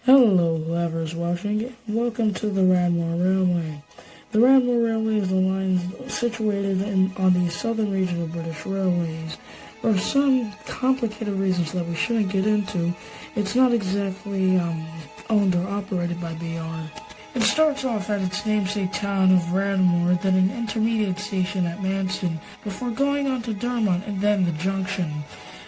Hello, whoever's watching. Welcome to the Radmore Railway. The Radmore Railway is a line situated on the southern region of British Railways. For some complicated reasons that we shouldn't get into, it's not exactly owned or operated by BR. It starts off at its namesake town of Radmore, then an intermediate station at Manston, before going on to Dermont and then the junction,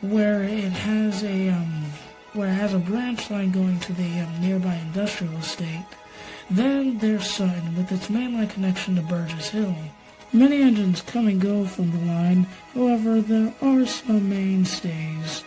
where it has a branch line going to the nearby industrial estate. Then there's Sutton, with its mainline connection to Burgess Hill. Many engines come and go from the line, however there are some mainstays.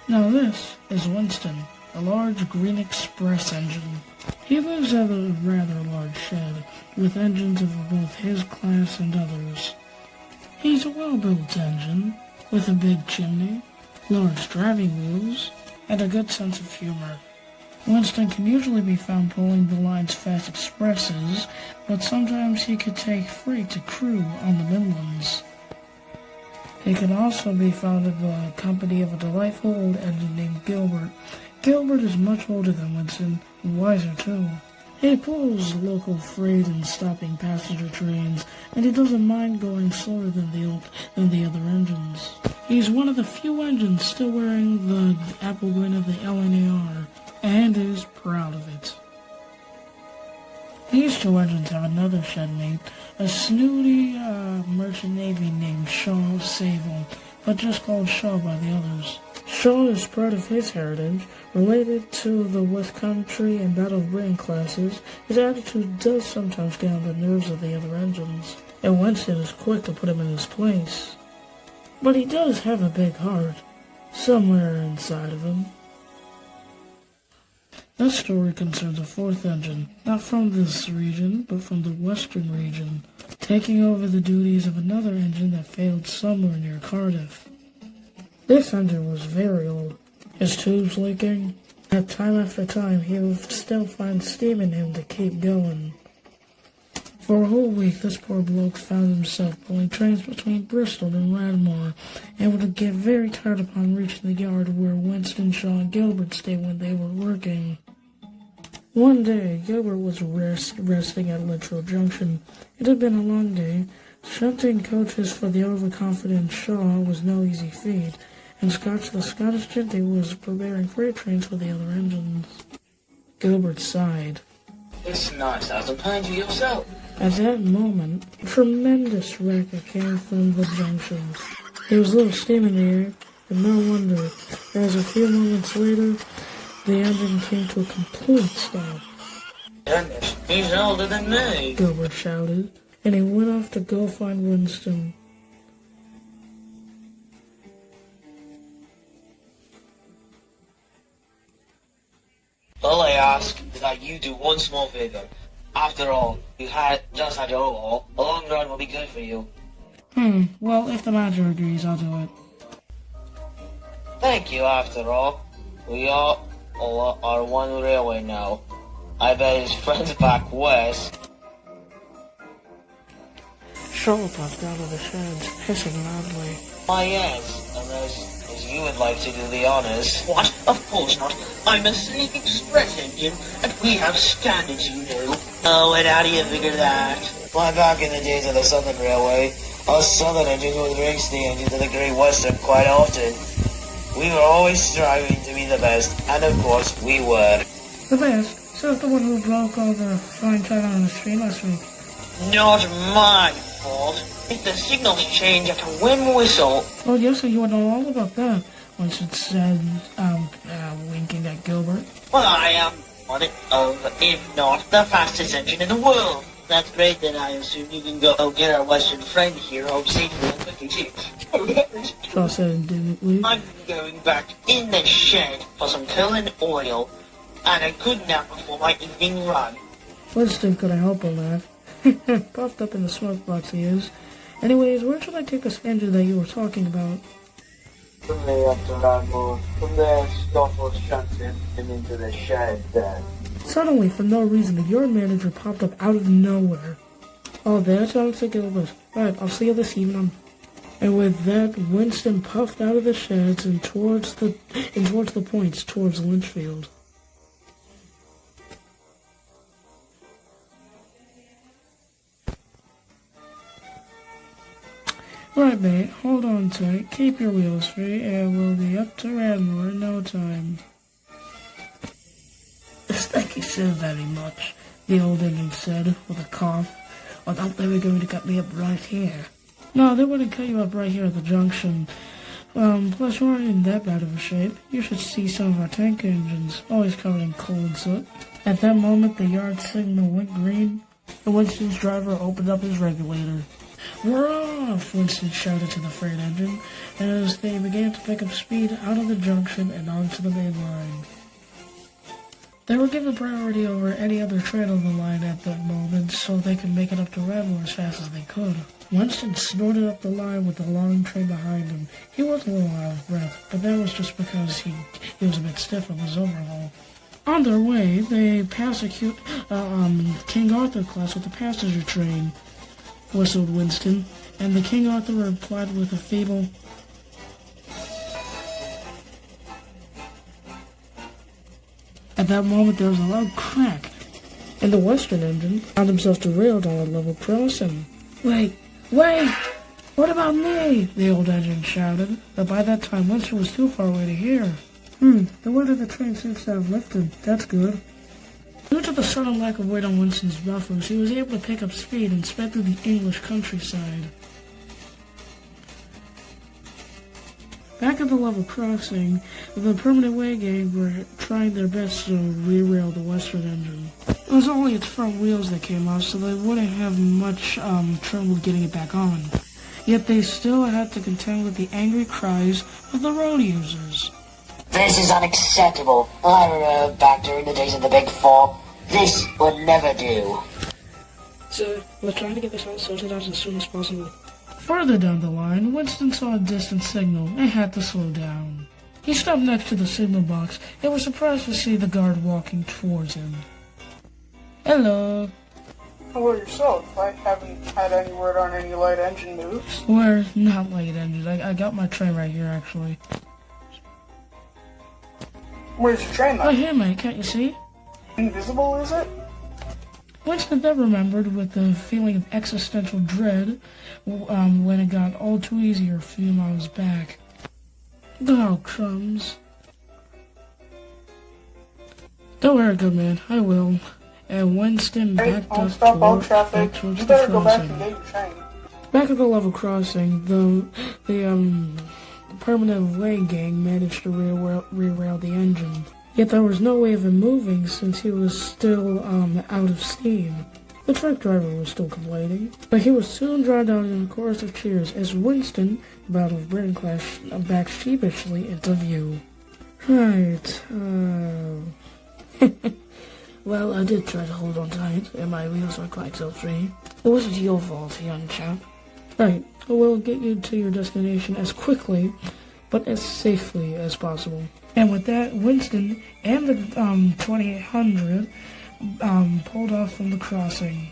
Now this is Winston, a large green express engine. He lives at a rather large shed, with engines of both his class and others. He's a well-built engine, with a big chimney, large driving wheels, and a good sense of humor. Winston can usually be found pulling the line's fast expresses, but sometimes he could take freight to crew on the Midlands. He can also be found in the company of a delightful old engine named Gilbert. Gilbert is much older than Winston, and wiser too. He pulls local freight and stopping passenger trains, and he doesn't mind going slower than the other engines. He's one of the few engines still wearing the apple green of the LNAR, and is proud of it. These two engines have another shed mate, a snooty merchant navy named Shaw Sable, but just called Shaw by the others. Shaw is proud of his heritage, related to the West Country and Battle of Britain classes. His attitude does sometimes get on the nerves of the other engines, and Winston is quick to put him in his place. But he does have a big heart, somewhere inside of him. This story concerns a fourth engine, not from this region, but from the western region, taking over the duties of another engine that failed somewhere near Cardiff. This engine was very old, his tubes leaking, and time after time he would still find steam in him to keep going. For a whole week this poor bloke found himself pulling trains between Bristol and Radmore, and would get very tired upon reaching the yard where Winston, Shaw, and Gilbert stayed when they were working. One day, Gilbert was resting at Litchfield Junction. It had been a long day. Shunting coaches for the overconfident Shaw was no easy feat, and the Scottish Gentry was preparing freight trains for the other engines. Gilbert sighed. It's £9,000 for yourself. At that moment, a tremendous racket came from the junction. There was a little steam in the air, and no wonder, as a few moments later, the engine came to a complete stop. Goodness, he's older than me. Gilbert shouted, and he went off to go find Winston. All I ask is that you do one small favor. After all, you just had your overhaul. A long run will be good for you. Well, if the manager agrees, I'll do it. Thank you, after all. We all are one railway now. I bet his friends back west. Shaw puffed out of the sheds, hissing loudly. Why, yes, unless you would like to do the honors. What? Of course not. I'm a sleek express engine, and we have standards, you know. Oh, and how do you figure that? Why, back in the days of the Southern Railway, us Southern engines would race the engines of the Great Western quite often. We were always striving to be the best, and of course, we were. The best? Says the one who broke all the fine china on the street last week. Not my fault. If the signals change after one whistle. Oh, yes, you would know all about that, Winston said, winking at Gilbert. Well, I am one of, if not the fastest engine in the world. That's great, then I assume you can go get our western friend here home safely and quickly. Shaw said indignantly. I'm going back in the shed for some coal and oil, and a good nap before my evening run. Winston couldn't help but laugh. Puffed up in the smoke box he is. Anyways, where should I take this engine that you were talking about? From there up to Radmore. From there, Stoffel shunts him into the shed then. Suddenly, for no reason, the yard manager popped up out of nowhere. Oh, there's Alex Gilbert. Right, I'll see you this evening. And with that, Winston puffed out of the sheds and towards the points towards Lynchfield. mate. Hold on tight. Keep your wheels free, and we'll be up to Radmore in no time. Thank you so very much, the old engine said with a cough. I thought they were going to cut me up right here. No, they wouldn't cut you up right here at the junction. Plus you aren't in that bad of a shape. You should see some of our tank engines, always covered in coal and soot. At that moment, the yard signal went green, and Winston's driver opened up his regulator. "We're off!" Winston shouted to the freight engine, as they began to pick up speed out of the junction and onto the main line. They were given priority over any other train on the line at that moment, so they could make it up to Radmore as fast as they could. Winston snorted up the line with the long train behind him. He was a little out of breath, but that was just because he was a bit stiff from his overhaul. On their way, they passed a cute King Arthur class with the passenger train, whistled Winston, and the King Arthur replied with a feeble, At that moment, there was a loud crack, and the western engine found himself derailed on a level crossing. Wait! What about me?" the old engine shouted, but by that time Winston was too far away to hear. The weight of the train seems to have lifted. That's good. Due to the sudden lack of weight on Winston's buffers, he was able to pick up speed and sped through the English countryside. Back at the level crossing, the permanent way gang were trying their best to re-rail the western engine. It was only its front wheels that came off, so they wouldn't have much trouble getting it back on. Yet they still had to contend with the angry cries of the road users. This is unacceptable. I remember back during the days of the Big Four. This would never do. So, we're trying to get this all sorted out as soon as possible. Further down the line, Winston saw a distant signal and had to slow down. He stopped next to the signal box and was surprised to see the guard walking towards him. "Hello." Hello yourself. I haven't had any word on any light engine moves. We're not light engines. I got my train right here, actually. Where's your train Right then? here, mate. Can't you see? Invisible, is it? Winston then remembered with a feeling of existential dread when it got all too easy a few miles back. Oh, crumbs. Don't worry, good man. I will. And Winston Hey, backed don't up stop all back traffic. towards You the better go back crossing. and get your train. Back at the level crossing, the permanent way gang managed to re-rail the engine. Yet there was no way of him moving since he was still out of steam. The truck driver was still complaining, but he was soon drowned out in a chorus of cheers as Winston, about of Britain Clash, backed sheepishly into view. Right, Well, I did try to hold on tight, and my wheels were quite so free. It wasn't your fault, young chap. Right, we'll get you to your destination as quickly, but as safely as possible. And with that, Winston and the 2800 pulled off from the crossing.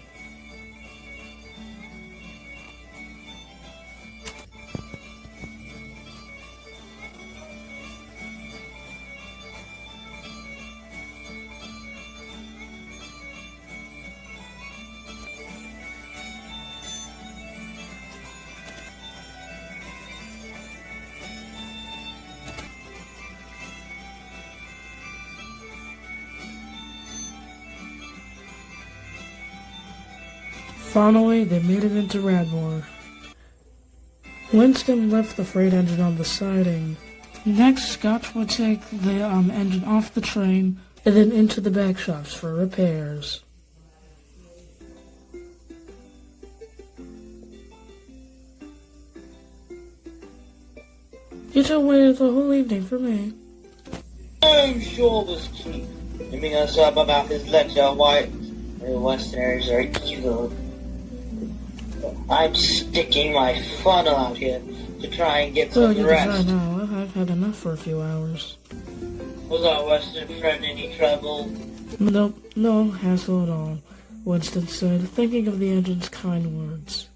Finally, they made it into Radmore. Winston left the freight engine on the siding. Next, Scotch would take the engine off the train and then into the back shops for repairs. You two waited the whole evening for me. I'm sure was keep giving us up about his lecture why the Westerners are evil. I'm sticking my funnel out here to try and get Well, some you can try rest. now. I've had enough for a few hours. Was our Western friend any trouble? Nope, no hassle at all, Winston said, thinking of the engine's kind words.